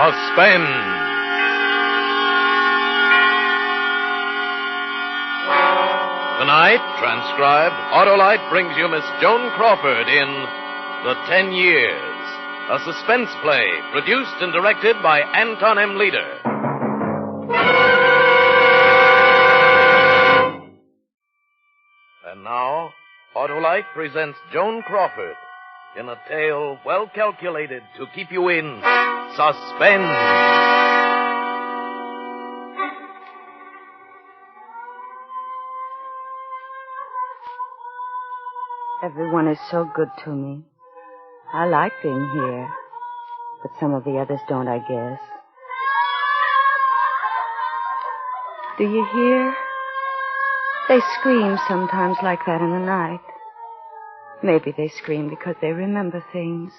Suspense. Tonight, transcribed, Autolite brings you Miss Joan Crawford in The 10 Years, a suspense play produced and directed by Anton M. Leader. And now, Autolite presents Joan Crawford in a tale well calculated to keep you in suspense. Everyone is so good to me. I like being here, but some of the others don't, I guess. Do you hear? They scream sometimes like that in the night. Maybe they scream because they remember things.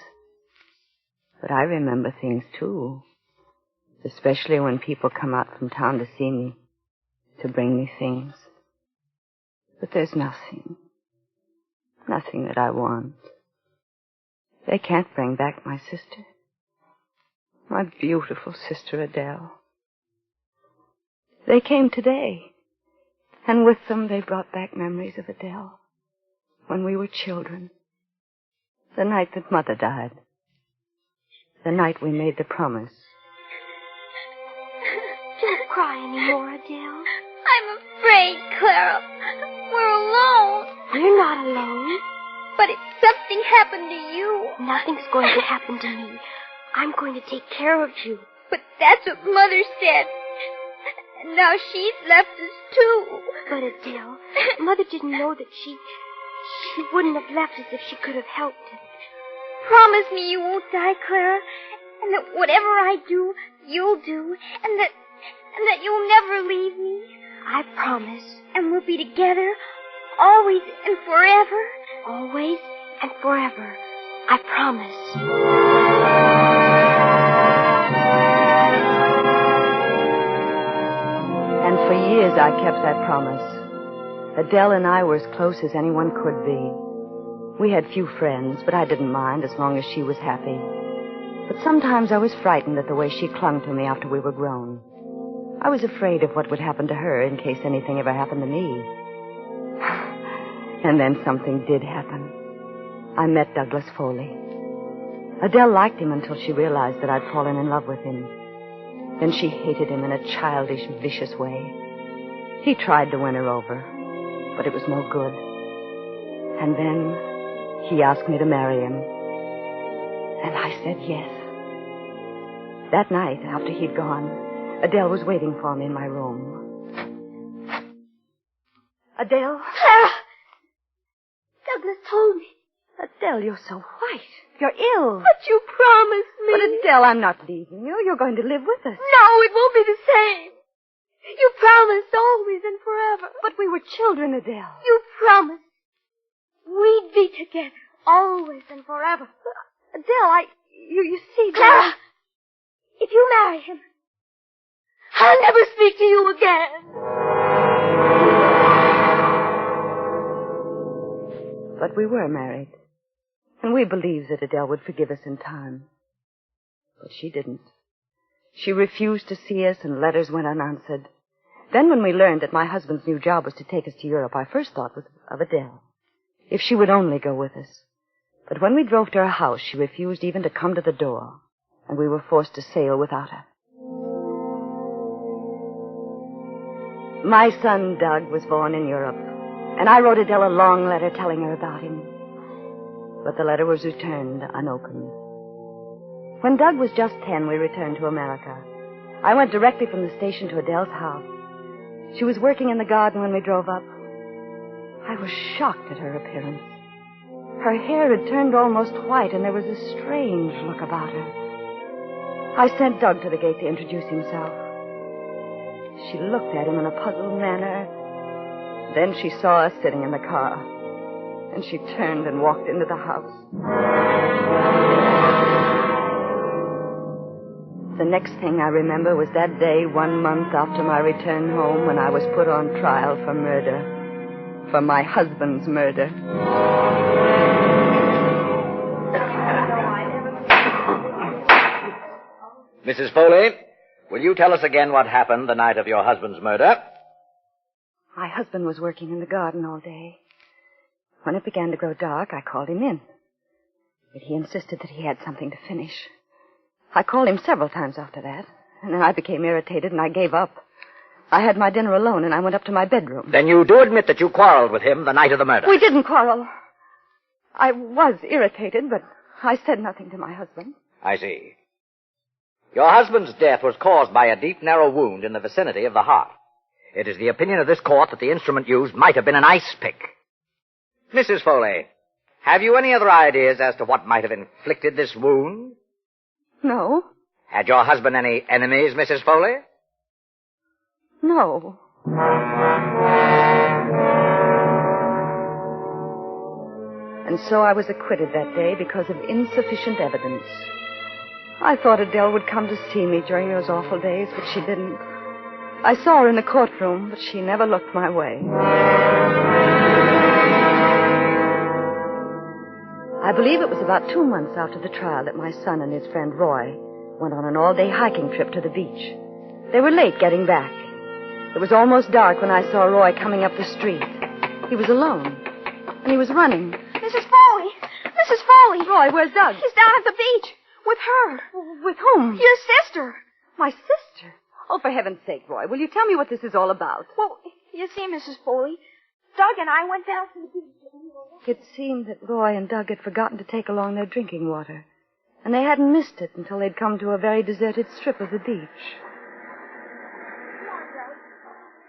But I remember things, too. Especially when people come out from town to see me, to bring me things. But there's nothing that I want. They can't bring back my sister. My beautiful sister Adele. They came today, and with them they brought back memories of Adele. When we were children. The night that Mother died. The night we made the promise. Don't cry anymore, Adele. I'm afraid, Clara. We're alone. We're not alone. But if something happened to you... Nothing's going to happen to me. I'm going to take care of you. But that's what Mother said. And now she's left us, too. But, Adele, Mother didn't know that she wouldn't have left us if she could have helped us. Promise me you won't die, Clara. And that whatever I do, you'll do. And that you'll never leave me. I promise. And we'll be together always and forever. Always and forever. I promise. And for years I kept that promise. Adele and I were as close as anyone could be. We had few friends, but I didn't mind as long as she was happy. But sometimes I was frightened at the way she clung to me after we were grown. I was afraid of what would happen to her in case anything ever happened to me. And then something did happen. I met Douglas Foley. Adele liked him until she realized that I'd fallen in love with him. Then she hated him in a childish, vicious way. He tried to win her over, but it was no good. And then he asked me to marry him. And I said yes. That night, after he'd gone, Adele was waiting for me in my room. Adele? Clara! Douglas told me. Adele, you're so white. You're ill. But you promised me. But Adele, I'm not leaving you. You're going to live with us. No, it won't be the same. You promised always and forever. But we were children, Adele. You promised we'd be together always and forever. Adele, you see, Clara, if you marry him, I'll never speak to you again. But we were married, and we believed that Adele would forgive us in time. But she didn't. She refused to see us, and letters went unanswered. Then when we learned that my husband's new job was to take us to Europe, our first thought was of Adele. If she would only go with us. But when we drove to her house, she refused even to come to the door, and we were forced to sail without her. My son, Doug, was born in Europe, and I wrote Adele a long letter telling her about him. But the letter was returned unopened. When Doug was just 10, we returned to America. I went directly from the station to Adele's house. She was working in the garden when we drove up. I was shocked at her appearance. Her hair had turned almost white, and there was a strange look about her. I sent Doug to the gate to introduce himself. She looked at him in a puzzled manner. Then she saw us sitting in the car, and she turned and walked into the house. The next thing I remember was that day 1 month after my return home when I was put on trial for murder. For my husband's murder. Mrs. Foley, will you tell us again what happened the night of your husband's murder? My husband was working in the garden all day. When it began to grow dark, I called him in. But he insisted that he had something to finish. I called him several times after that, and then I became irritated and I gave up. I had my dinner alone and I went up to my bedroom. Then you do admit that you quarreled with him the night of the murder? We didn't quarrel. I was irritated, but I said nothing to my husband. I see. Your husband's death was caused by a deep, narrow wound in the vicinity of the heart. It is the opinion of this court that the instrument used might have been an ice pick. Mrs. Foley, have you any other ideas as to what might have inflicted this wound? No. Had your husband any enemies, Mrs. Foley? No. And so I was acquitted that day because of insufficient evidence. I thought Adele would come to see me during those awful days, but she didn't. I saw her in the courtroom, but she never looked my way. I believe it was about 2 months after the trial that my son and his friend Roy went on an all-day hiking trip to the beach. They were late getting back. It was almost dark when I saw Roy coming up the street. He was alone, and he was running. Mrs. Foley! Mrs. Foley! Roy, where's Doug? He's down at the beach. With her. With whom? Your sister. My sister? Oh, for heaven's sake, Roy, will you tell me what this is all about? Well, you see, Mrs. Foley, Doug and I went down to the beach. It seemed that Roy and Doug had forgotten to take along their drinking water, and they hadn't missed it until they'd come to a very deserted strip of the beach.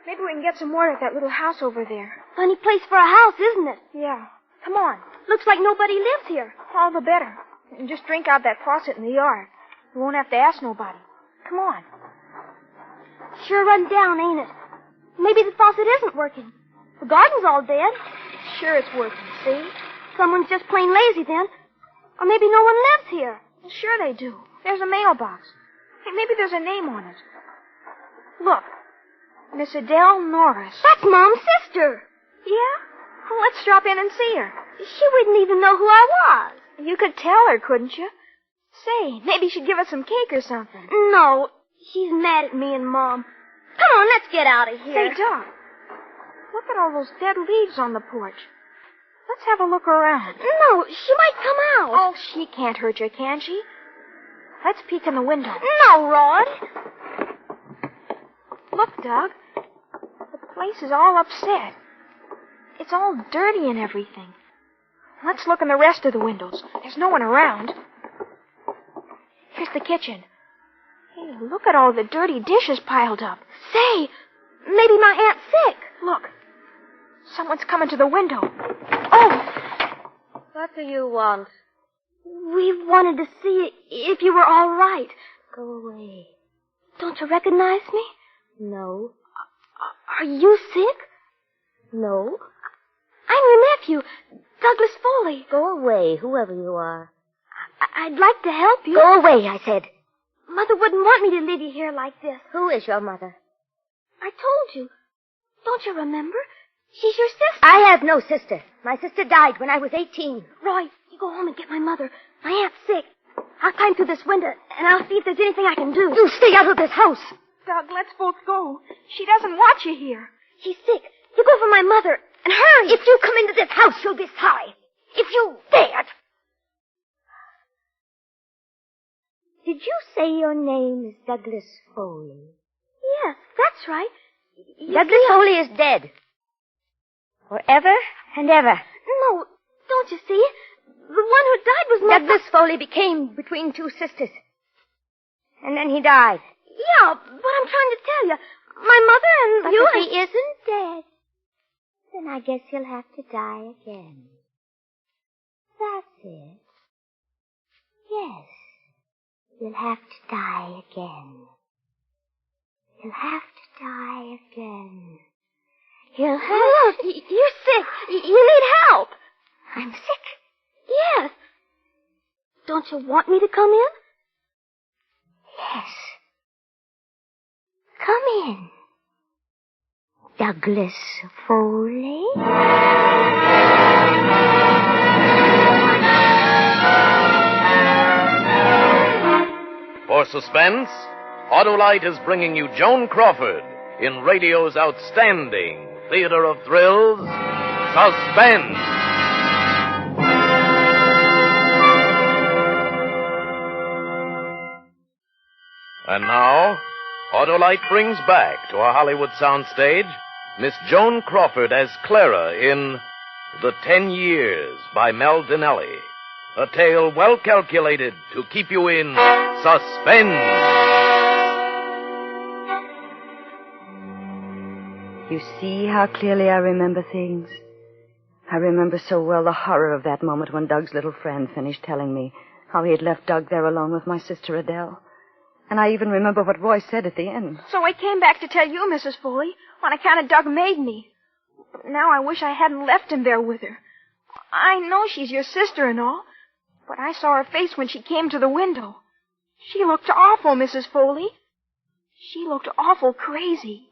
Maybe we can get some water at that little house over there. Funny place for a house, isn't it? Yeah. Come on. Looks like nobody lives here. All the better. And just drink out that faucet in the yard. We won't have to ask nobody. Come on. Sure run down, ain't it? Maybe the faucet isn't working. The garden's all dead. Sure it's working, see? Someone's just plain lazy then. Or maybe no one lives here. Sure they do. There's a mailbox. Hey, maybe there's a name on it. Look. Miss Adele Norris. That's Mom's sister. Yeah? Well, let's drop in and see her. She wouldn't even know who I was. You could tell her, couldn't you? Say, maybe she'd give us some cake or something. No. She's mad at me and Mom. Come on, let's get out of here. Say, Doc, look at all those dead leaves on the porch. Let's have a look around. No, she might come out. Oh, she can't hurt you, can she? Let's peek in the window. No, Rod. Look, Doug. The place is all upset. It's all dirty and everything. Let's look in the rest of the windows. There's no one around. Here's the kitchen. Hey, look at all the dirty dishes piled up. Say, maybe my Aunt's sick. Look. Someone's coming to the window. Oh! What do you want? We wanted to see if you were all right. Go away. Don't you recognize me? No. Are you sick? No. I'm your nephew, Douglas Foley. Go away, whoever you are. I'd like to help you. Go away, I said. Mother wouldn't want me to leave you here like this. Who is your mother? I told you. Don't you remember? She's your sister. I have no sister. My sister died when I was 18. Roy, you go home and get my mother. My aunt's sick. I'll climb through this window, and I'll see if there's anything I can do. You stay out of this house. Doug, let's both go. She doesn't want you here. She's sick. You go for my mother, and hurry. If you come into this house, you'll be sorry. If you dared. Did you say your name is Douglas Foley? Yes, that's right. Douglas Foley is dead. Forever and ever. No, don't you see? The one who died was my... Douglas Foley became between two sisters. And then he died. Yeah, but I'm trying to tell you. My mother and but you... if he isn't dead, then I guess he'll have to die again. That's it. Yes. You'll have to die again. You'll have to die again. You'll have... Look, you're sick. You need help. I'm sick? Yes. Don't you want me to come in? Yes. Come in. Douglas Foley? For Suspense, Autolite is bringing you Joan Crawford in radio's outstanding theater of thrills, Suspense. And now, Autolite brings back to our Hollywood soundstage Miss Joan Crawford as Clara in The 10 Years by Mel Dinelli. A tale well calculated to keep you in suspense. You see how clearly I remember things? I remember so well the horror of that moment when Doug's little friend finished telling me how he had left Doug there alone with my sister Adele. And I even remember what Roy said at the end. So I came back to tell you, Mrs. Foley, on account of Doug made me. Now I wish I hadn't left him there with her. I know she's your sister and all, but I saw her face when she came to the window. She looked awful, Mrs. Foley. She looked awful crazy.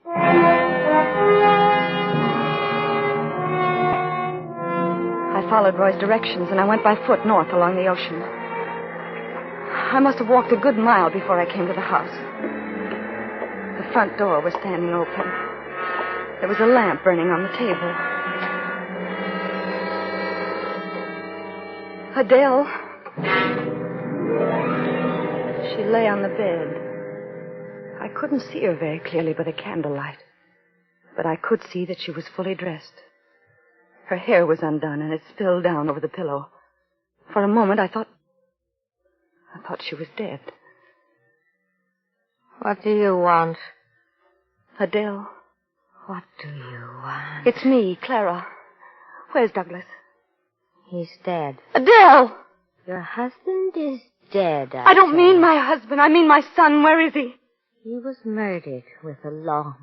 I followed Roy's directions, and I went by foot north along the ocean. I must have walked a good mile before I came to the house. The front door was standing open. There was a lamp burning on the table. Adele. She lay on the bed. I couldn't see her very clearly by the candlelight, but I could see that she was fully dressed. Her hair was undone, and it spilled down over the pillow. For a moment, I thought she was dead. What do you want? Adele. What do you want? It's me, Clara. Where's Douglas? He's dead. Adele! Your husband is dead, I don't mean my husband. I mean my son. Where is he? He was murdered with a long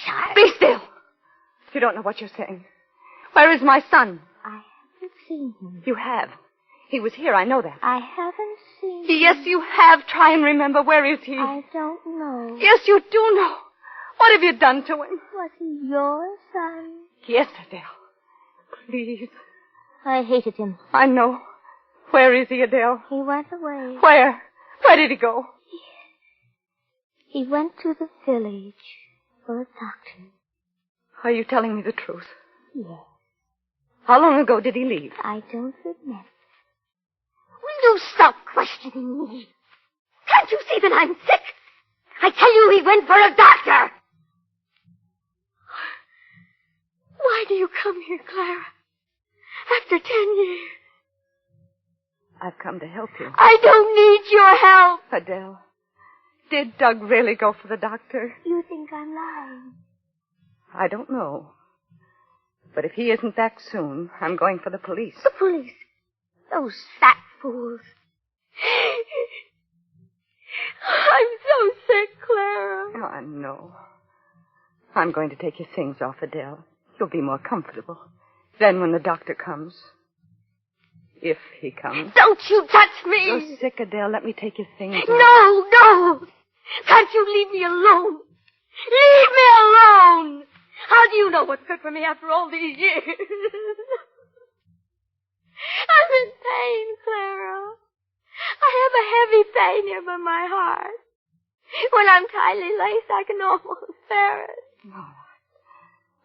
shot. Be still! You don't know what you're saying. Where is my son? I haven't seen him. You have. He was here, I know that. I haven't seen him. Yes, you have. Try and remember. Where is he? I don't know. Yes, you do know. What have you done to him? Was he your son? Yes, Adele. Please. I hated him. I know. Where is he, Adele? He went away. Where? Where did he go? He went to the village for a doctor. Are you telling me the truth? Yes. How long ago did he leave? I don't remember. Will you stop questioning me? Can't you see that I'm sick? I tell you he went for a doctor. Why do you come here, Clara? After 10 years. I've come to help you. I don't need your help. Adele, did Doug really go for the doctor? You think I'm lying? I don't know. But if he isn't back soon, I'm going for the police. The police? Those fat fools. I'm so sick, Clara. Oh, I know. I'm going to take your things off, Adele. You'll be more comfortable. Then when the doctor comes, if he comes... Don't you touch me! You're sick, Adele. Let me take your things off. No! Can't you leave me alone? Leave me alone! How do you know what's good for me after all these years? I'm in pain, Clara. I have a heavy pain here by my heart. When I'm tightly laced, I can almost bear it.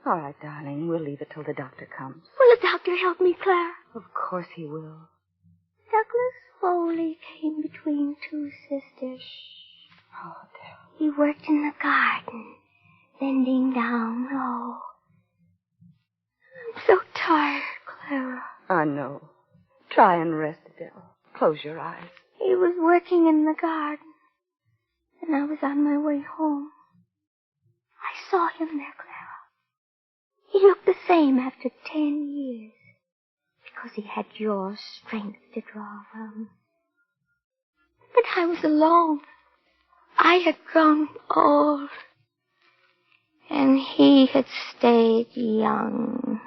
All right, darling. We'll leave it till the doctor comes. Will the doctor help me, Clara? Of course he will. Douglas Foley came between two sisters. Oh, Adele. He worked in the garden, bending down low. I'm so tired, Clara. I know. Try and rest, Adele. Close your eyes. He was working in the garden, and I was on my way home. I saw him there, Clara. He looked the same after 10 years, because he had your strength to draw from. But I was alone. I had grown old. And he had stayed young.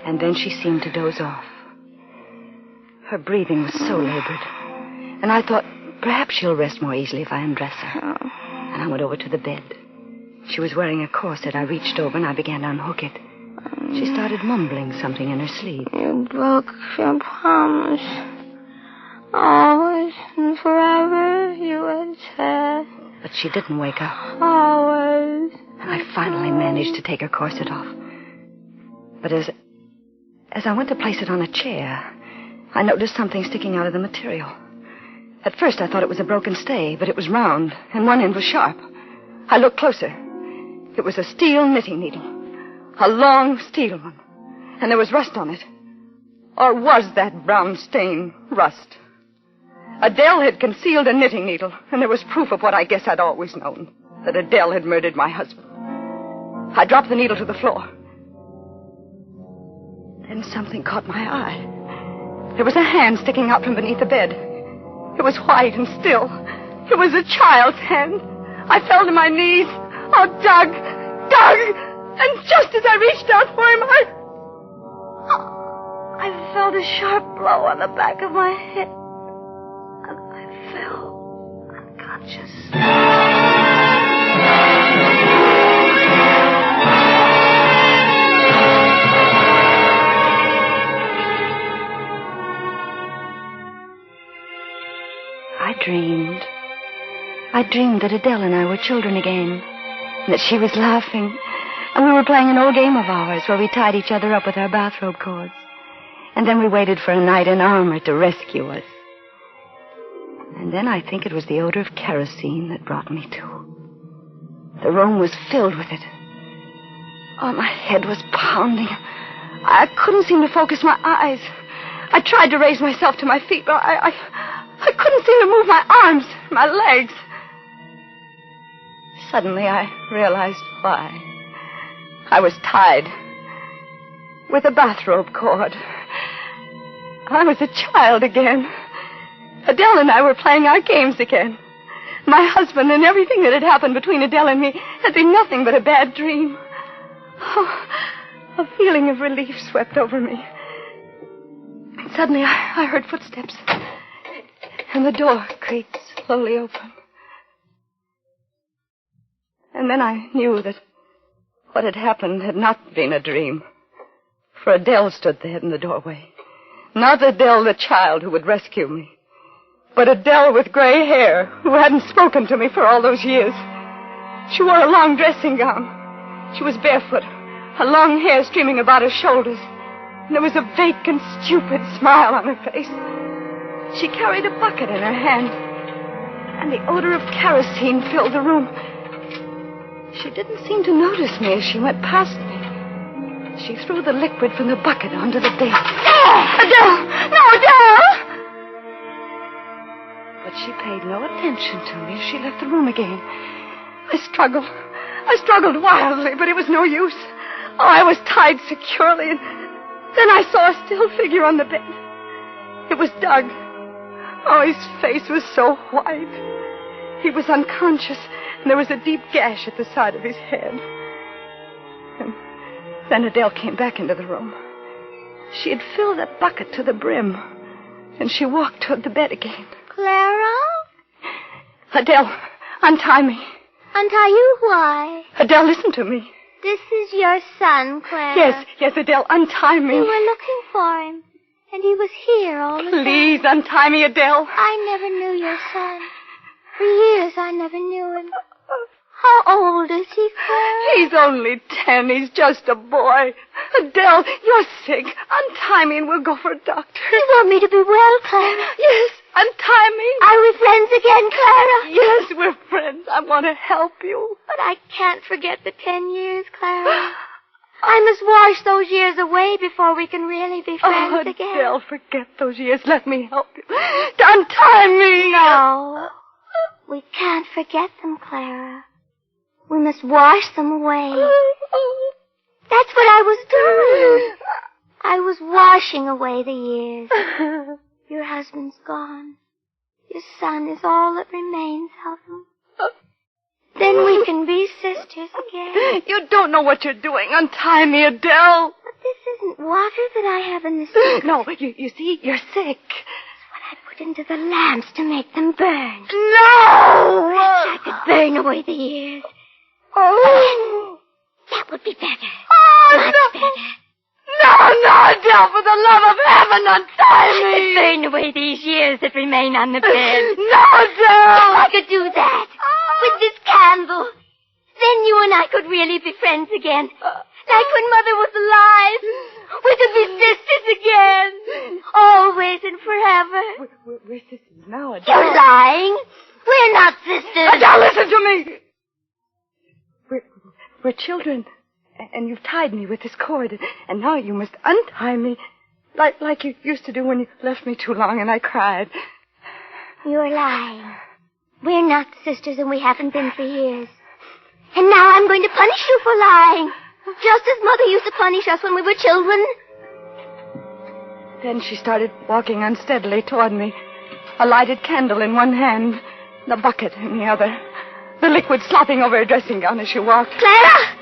And then she seemed to doze off. Her breathing was so labored. And I thought, perhaps she'll rest more easily if I undress her. Oh. And I went over to the bed. She was wearing a corset. I reached over and I began to unhook it. She started mumbling something in her sleep. You broke your promise. Always and forever, you had said. But she didn't wake up. Always. And I finally managed to take her corset off. But as I went to place it on a chair, I noticed something sticking out of the material. At first I thought it was a broken stay, but it was round, and one end was sharp. I looked closer. It was a steel knitting needle. A long steel one. And there was rust on it. Or was that brown stain rust? Adele had concealed a knitting needle, and there was proof of what I guess I'd always known, that Adele had murdered my husband. I dropped the needle to the floor. Then something caught my eye. There was a hand sticking out from beneath the bed. It was white and still. It was a child's hand. I fell to my knees. Oh, Doug! Doug! And just as I reached out for him, I felt a sharp blow on the back of my head. And I fell unconscious. I dreamed that Adele and I were children again, and that she was laughing, and we were playing an old game of ours where we tied each other up with our bathrobe cords, and then we waited for a knight in armor to rescue us. And then I think it was the odor of kerosene that brought me to. The room was filled with it. Oh, my head was pounding. I couldn't seem to focus my eyes. I tried to raise myself to my feet, but I couldn't seem to move my arms, my legs. Suddenly, I realized why. I was tied with a bathrobe cord. I was a child again. Adele and I were playing our games again. My husband and everything that had happened between Adele and me had been nothing but a bad dream. Oh, a feeling of relief swept over me. And suddenly, I heard footsteps. And the door creaked slowly open. And then I knew that what had happened had not been a dream. For Adele stood there in the doorway. Not Adele, the child who would rescue me, but Adele with gray hair, who hadn't spoken to me for all those years. She wore a long dressing gown. She was barefoot, her long hair streaming about her shoulders. And there was a vacant, stupid smile on her face. She carried a bucket in her hand, and the odor of kerosene filled the room. She didn't seem to notice me as she went past me. She threw the liquid from the bucket onto the bed. Adele! No, Adele! But she paid no attention to me as she left the room again. I struggled wildly, but it was no use. Oh, I was tied securely, and then I saw a still figure on the bed. It was Doug. Oh, his face was so white. He was unconscious, and there was a deep gash at the side of his head. And then Adele came back into the room. She had filled that bucket to the brim, and she walked toward the bed again. Clara? Adele, untie me. Untie you? Why? Adele, listen to me. This is your son, Clara. Yes, Adele, untie me. We were looking for him, and he was here all the time. Please, untie me, Adele. I never knew your son. For years, I never knew him. How old is he, Clara? He's only 10. He's just a boy. Adele, you're sick. Untie me and we'll go for a doctor. You want me to be well, Clara? Yes, untie me. Are we friends again, Clara? Yes, we're friends. I want to help you. But I can't forget the 10 years, Clara. I must wash those years away before we can really be friends again. Adele, forget those years. Let me help you. Untie me. No. We can't forget them, Clara. We must wash them away. That's what I was doing. I was washing away the years. Your husband's gone. Your son is all that remains of him. Then we can be sisters again. You don't know what you're doing. Untie me, Adele. But this isn't water that I have in the sink. No, you see, you're sick. It's what I put into the lamps to make them burn. No! I could burn away the years. Oh. That would be better. Oh, Much no. better. No, Adele, for the love of heaven, untie me! Burn away these years that remain on the bed. No, Adele! I could do that. With this candle. Then you and I could really be friends again. Like when Mother was alive. We could be sisters again. Always and forever. We're sisters now, Adele. You're lying. We're not sisters. Adele, listen to me! We're children. And you've tied me with this cord. And now you must untie me. Like you used to do when you left me too long and I cried. You're lying. We're not sisters and we haven't been for years. And now I'm going to punish you for lying. Just as Mother used to punish us when we were children. Then she started walking unsteadily toward me. A lighted candle in one hand, the bucket in the other. The liquid slopping over her dressing gown as she walked. Clara!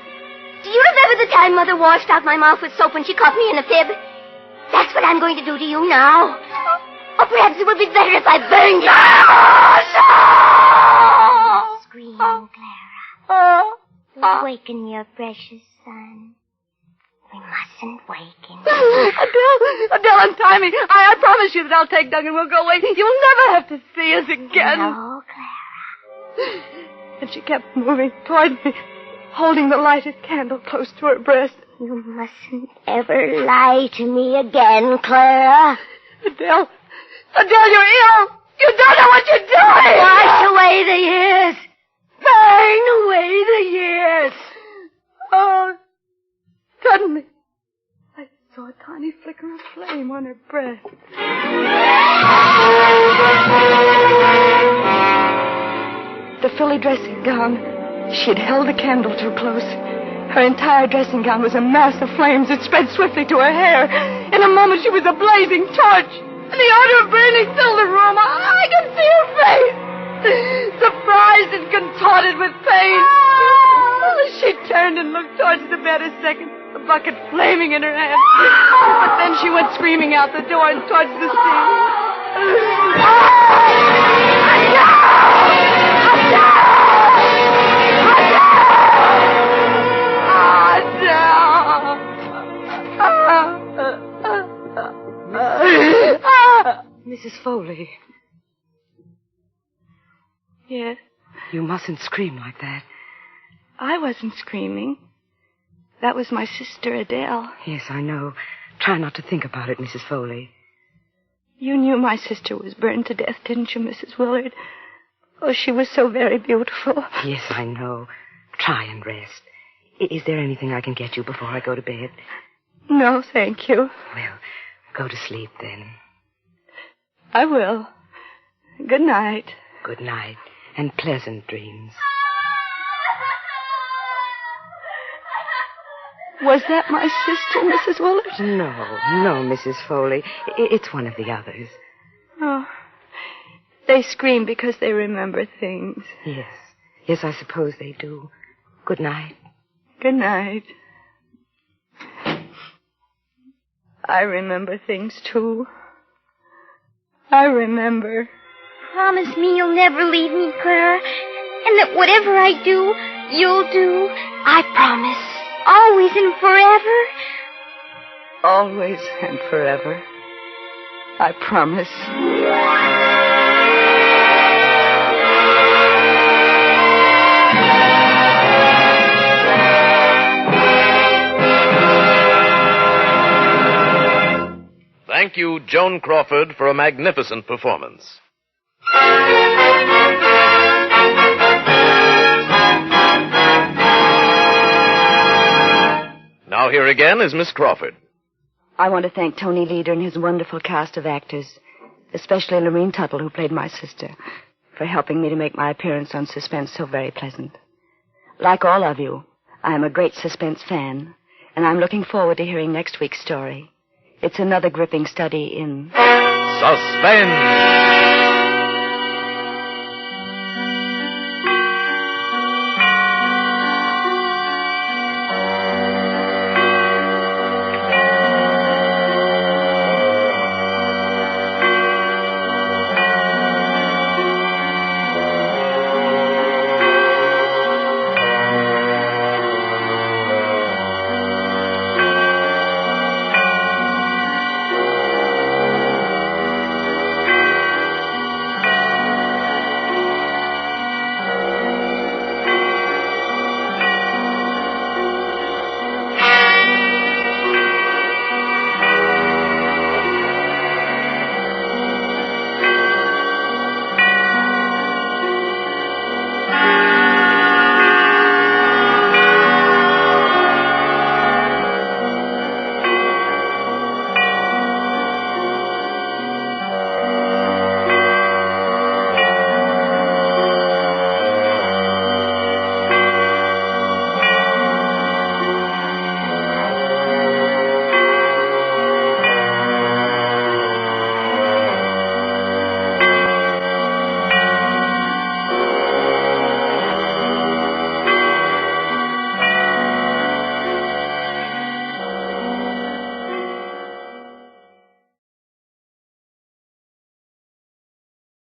Do you remember the time Mother washed out my mouth with soap when she caught me in a fib? That's what I'm going to do to you now. Or perhaps it would be better if I burned you. No! Scream, Clara. Don't waken your precious son. We mustn't waken him. Adele, untie me. I promise you that I'll take Doug and we'll go away. You'll never have to see us again. No, Clara. And she kept moving toward me, holding the lighted candle close to her breast. You mustn't ever lie to me again, Clara. Adele, you're ill. You don't know what you're doing. Wash away the years. Burn away the years. Oh, suddenly, I saw a tiny flicker of flame on her breast. The frilly dressing gown. She'd held the candle too close. Her entire dressing gown was a mass of flames that spread swiftly to her hair. In a moment, she was a blazing torch. And the odor of burning filled the room. I could see her face. Surprised and contorted with pain. She turned and looked towards the bed a second, the bucket flaming in her hand. But then she went screaming out the door and towards the sea. Mrs. Foley. Yes? You mustn't scream like that. I wasn't screaming. That was my sister, Adele. Yes, I know. Try not to think about it, Mrs. Foley. You knew my sister was burned to death, didn't you, Mrs. Willard? Oh, she was so very beautiful. Yes, I know. Try and rest. Is there anything I can get you before I go to bed? No, thank you. Well, go to sleep then. I will. Good night. Good night, and pleasant dreams. Was that my sister, Mrs. Willard? No, Mrs. Foley. It's one of the others. Oh. They scream because they remember things. Yes, I suppose they do. Good night. Good night. I remember things, too. I remember. Promise me you'll never leave me, Clara. And that whatever I do, you'll do. I promise. Always and forever. Always and forever. I promise. Thank you, Joan Crawford, for a magnificent performance. Now here again is Miss Crawford. I want to thank Tony Leader and his wonderful cast of actors, especially Lorene Tuttle, who played my sister, for helping me to make my appearance on Suspense so very pleasant. Like all of you, I am a great Suspense fan, and I'm looking forward to hearing next week's story. It's another gripping study in Suspense!